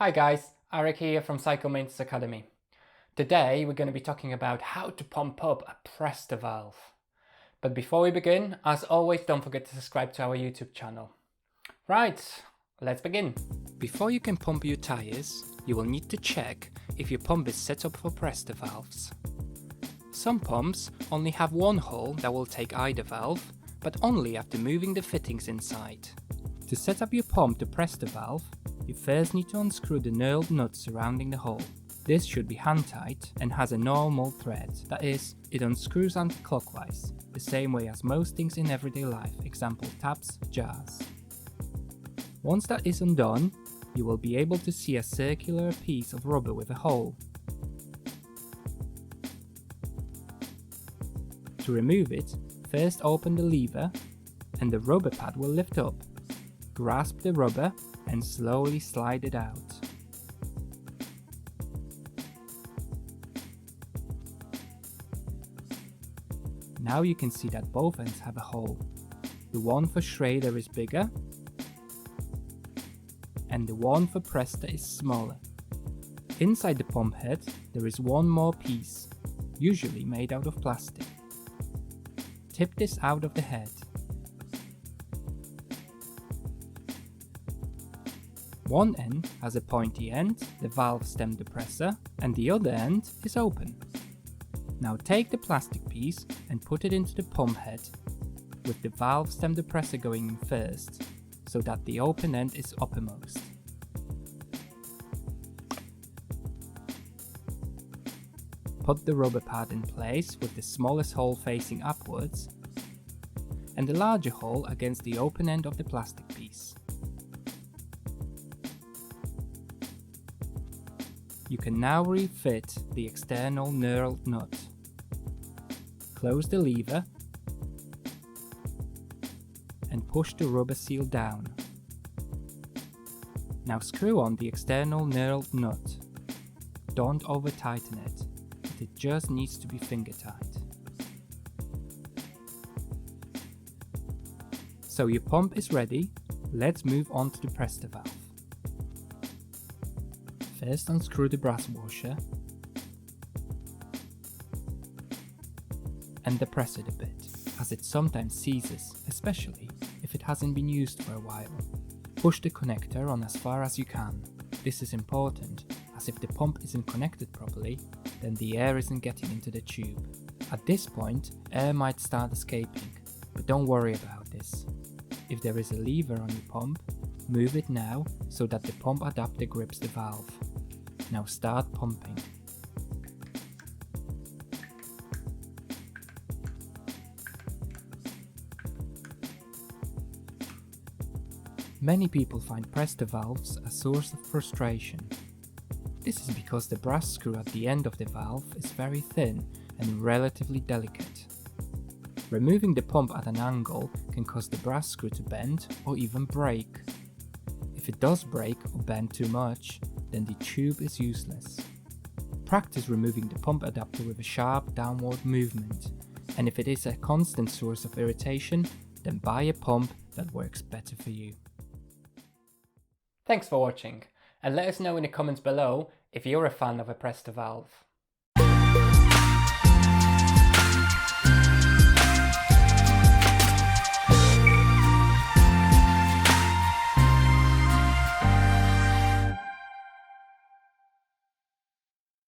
Hi guys, Arik here from Cycle Maintenance Academy. Today we're going to be talking about how to pump up a Presta valve. But before we begin, as always, don't forget to subscribe to our YouTube channel. Right, let's begin. Before you can pump your tyres, you will need to check if your pump is set up for Presta valves. Some pumps only have one hole that will take either valve, but only after moving the fittings inside. To set up your pump to Presta valve, you first need to unscrew the knurled nut surrounding the hole. This should be hand tight and has a normal thread, that is, it unscrews anti-clockwise, the same way as most things in everyday life, example taps, jars. Once that is undone, you will be able to see a circular piece of rubber with a hole. To remove it, first open the lever and the rubber pad will lift up. Grasp the rubber and slowly slide it out. Now you can see that both ends have a hole. The one for Schrader is bigger and the one for Presta is smaller. Inside the pump head there is one more piece, usually made out of plastic. Tip this out of the head. One end has a pointy end, the valve stem depressor, and the other end is open. Now take the plastic piece and put it into the pump head, with the valve stem depressor going in first, so that the open end is uppermost. Put the rubber pad in place with the smallest hole facing upwards, and the larger hole against the open end of the plastic piece. You can now refit the external knurled nut. Close the lever and push the rubber seal down. Now screw on the external knurled nut. Don't over tighten it, it just needs to be finger tight. So your pump is ready, let's move on to the Presta valve. First unscrew the brass washer and depress it a bit, as it sometimes seizes, especially if it hasn't been used for a while. Push the connector on as far as you can. This is important, as if the pump isn't connected properly, then the air isn't getting into the tube. At this point, air might start escaping, but don't worry about this. If there is a lever on your pump, move it now so that the pump adapter grips the valve. Now start pumping. Many people find Presta valves a source of frustration. This is because the brass screw at the end of the valve is very thin and relatively delicate. Removing the pump at an angle can cause the brass screw to bend or even break. If it does break or bend too much, then the tube is useless. Practice removing the pump adapter with a sharp downward movement, and if it is a constant source of irritation, then buy a pump that works better for you. Thanks for watching, and let us know in the comments below if you're a fan of a Presta valve.